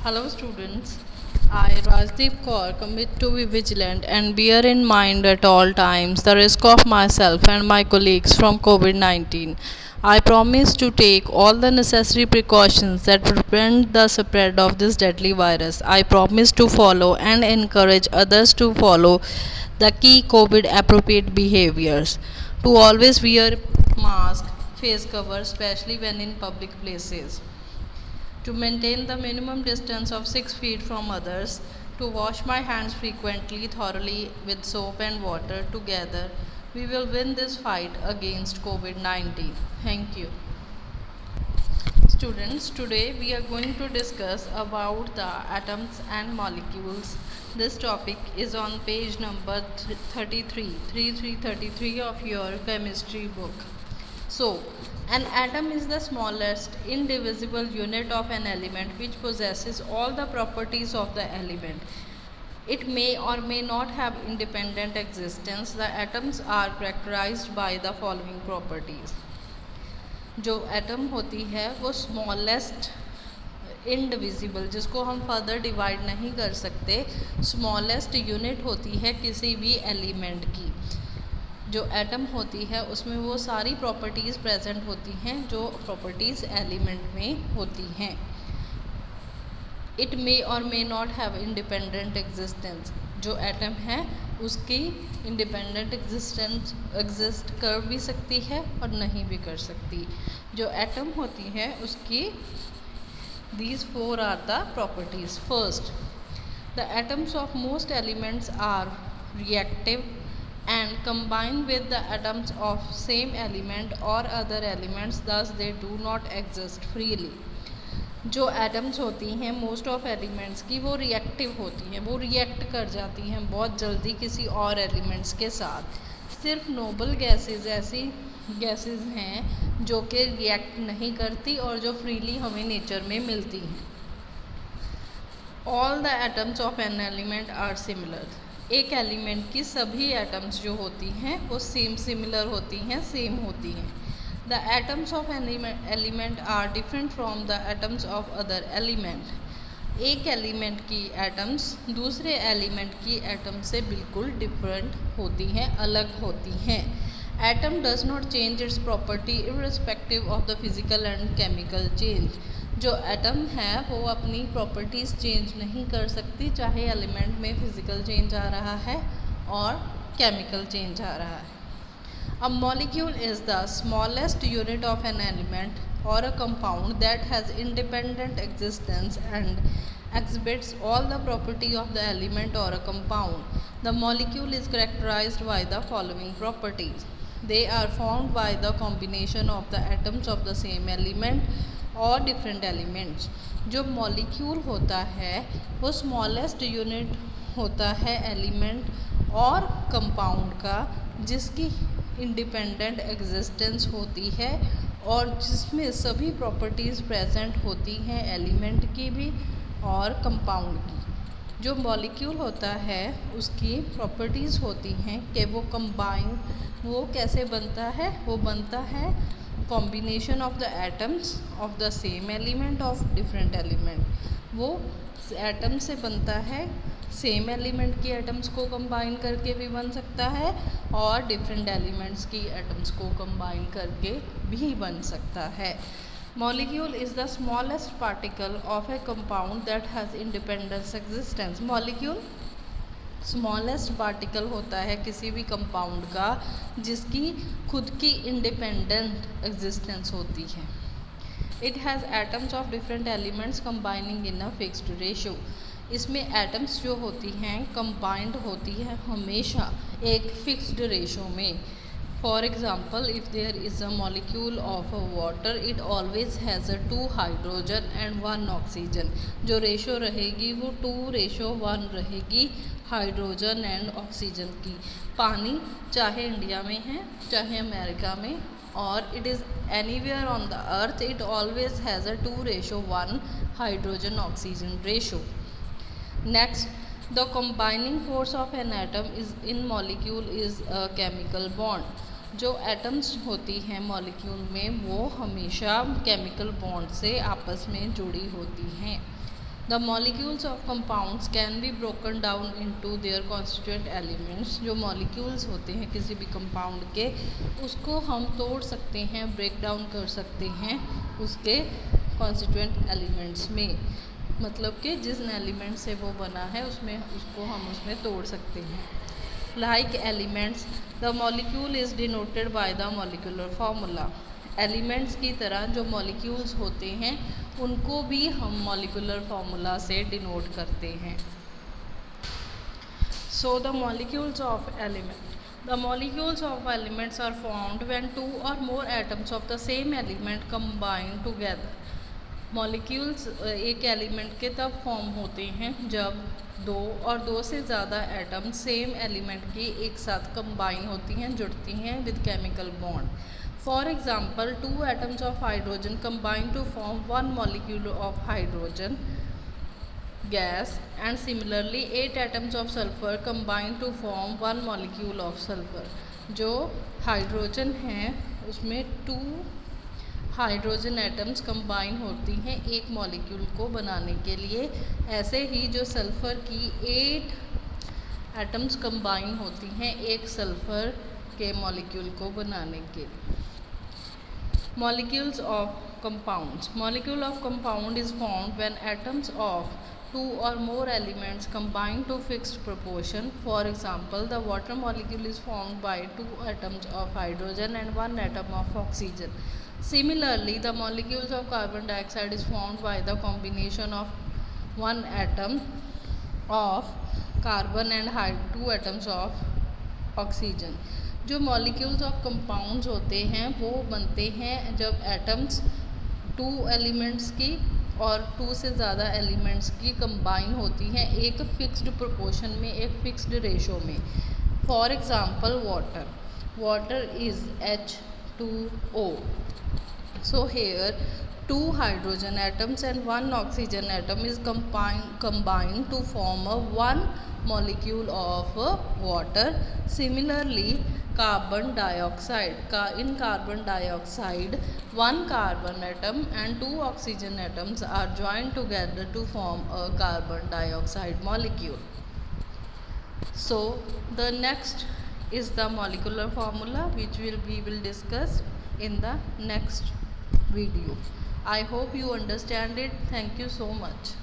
Hello students, I Rajdeep Kaur commit to be vigilant and bear in mind at all times the risk of myself and my colleagues from COVID-19. I promise to take all the necessary precautions that prevent the spread of this deadly virus. I promise to follow and encourage others to follow the key COVID appropriate behaviors, to always wear mask, face cover, especially when in public places, to maintain the minimum distance of 6 feet from others, to wash my hands frequently, thoroughly with soap and water. Together, we will win this fight against COVID 19. Thank you. Students, today we are going to discuss about the atoms and molecules. This topic is on page number 33 of your chemistry book. So, an atom is the smallest indivisible unit of an element which possesses all the properties of the element. It may or may not have independent existence. The atoms are characterized by the following properties. जो atom होती है वो smallest indivisible, जिसको हम further divide नहीं कर सकते, smallest unit होती है किसी भी एलिमेंट की। जो एटम होती है उसमें वो सारी प्रॉपर्टीज़ प्रेजेंट होती हैं जो प्रॉपर्टीज़ एलिमेंट में होती हैं। इट मे और may not have independent existence, जो एटम है उसकी इंडिपेंडेंट एग्जिस्टेंस एग्जिस्ट कर भी सकती है और नहीं भी कर सकती। जो एटम होती है उसकी these four are the properties. First, the atoms of most elements are reactive and combine with the atoms of same element or other elements, thus they do not exist freely. जो atoms होती हैं most of elements की वो reactive होती हैं, वो react कर जाती हैं बहुत जल्दी किसी और एलिमेंट्स के साथ। सिर्फ नोबल गैसेस ऐसी गैसेस हैं जो कि रिएक्ट नहीं करती और जो फ्रीली हमें नेचर में मिलती हैं। All the atoms of an element are similar, एक एलिमेंट की सभी एटम्स जो होती हैं वो सिमिलर होती हैं, सेम होती हैं। The atoms of an element are different from the atoms of other element. एक एलिमेंट की एटम्स दूसरे एलिमेंट की एटम से बिल्कुल डिफरेंट होती हैं, अलग होती हैं। Atom does not change it's property irrespective of the physical and chemical change. जो एटम है वो अपनी प्रॉपर्टीज़ चेंज नहीं कर सकती, चाहे एलिमेंट में फिजिकल चेंज आ रहा है और केमिकल चेंज आ रहा है। A molecule is the smallest unit of an element or a compound that has independent existence and exhibits all the property of the element or a compound. The molecule is characterized by the following properties. They are formed by the combination of the atoms of the same element or different elements. जो molecule होता है वो smallest unit होता है element और compound का, जिसकी independent existence होती है और जिसमें सभी प्रॉपर्टीज़ प्रेजेंट होती हैं एलिमेंट की भी और कंपाउंड की। जो मॉलिक्यूल होता है उसकी प्रॉपर्टीज़ होती हैं कि वो कंबाइन, वो कैसे बनता है, वो बनता है combination of the atoms of the same element of different element. वो एटम से बनता है, सेम एलिमेंट की एटम्स को कंबाइन करके भी बन सकता है और डिफरेंट एलिमेंट्स की एटम्स को कंबाइन करके भी बन सकता है। Molecule is the smallest particle of A compound that has independence existence. Molecule smallest particle होता है किसी भी कंपाउंड का जिसकी खुद की इंडिपेंडेंट एग्जिस्टेंस होती है। It has atoms of different elements combining in a fixed ratio. इसमें एटम्स जो होती हैं कंबाइंड होती है हमेशा एक फिक्स्ड रेशो में। For example, if there is a molecule of a water, it always has a 2 hydrogen and 1 oxygen. जो रेशो रहेगी वो 2:1 रहेगी हाइड्रोजन एंड ऑक्सीजन की। पानी चाहे इंडिया में है चाहे अमेरिका में और it is anywhere on the earth, it always has a 2:1 hydrogen oxygen ratio. Next, the combining force of an atom is in molecule is a chemical bond. जो atoms होती हैं मॉलिक्यूल में वो हमेशा केमिकल बॉन्ड से आपस में जुड़ी होती हैं। The molecules of compounds can be broken down into their constituent elements. जो molecules होते हैं किसी भी compound के, उसको हम तोड़ सकते हैं, break down कर सकते हैं उसके constituent elements में, मतलब कि जिस एलिमेंट से वो बना है उसमें उसको हम उसमें तोड़ सकते हैं. Like elements, the molecule is denoted by the molecular formula. Elements की तरह जो मॉलिक्यूल्स होते हैं उनको भी हम मॉलिक्यूलर फार्मूला से डिनोट करते हैं. So the molecules of elements are formed when two or more atoms of the same element combine together. Molecules एक एलिमेंट के तब फॉर्म होते हैं जब दो और दो से ज़्यादा एटम सेम एलिमेंट की एक साथ कंबाइन होती हैं, जुड़ती हैं with chemical bond. For example, two atoms of hydrogen combine to form one molecule of hydrogen gas, and similarly 8 atoms of sulfur combine to form one molecule of sulfur. जो hydrogen हैं उसमें 2 hydrogen atoms combine होती हैं एक molecule को बनाने के लिए. ऐसे ही जो सल्फ़र की 8 एटम्स कंबाइन होती हैं एक सल्फ़र के मॉलिक्यूल को बनाने के लिए. Molecules of compounds. Molecule of compound is formed when atoms of 2 or more elements combine to fixed proportion. For example, the water molecule is formed by 2 atoms of hydrogen and 1 atom of oxygen. Similarly, the molecules of carbon dioxide is formed by the combination of 1 atom of carbon and 2 atoms of oxygen. जो molecules of compounds होते हैं वो बनते हैं जब atoms 2 elements की और 2 से ज़्यादा एलिमेंट्स की कंबाइन होती हैं एक फिक्स्ड प्रोपोर्शन में, एक फिक्स्ड रेशो में. For example water is H2O. So here 2 hydrogen atoms and 1 oxygen atom is combined to form a 1 molecule of water. Similarly, carbon dioxide. In carbon dioxide, 1 carbon atom and 2 oxygen atoms are joined together to form a carbon dioxide molecule. So, the next is the molecular formula which we will discuss in the next video. I hope you understand it. Thank you so much.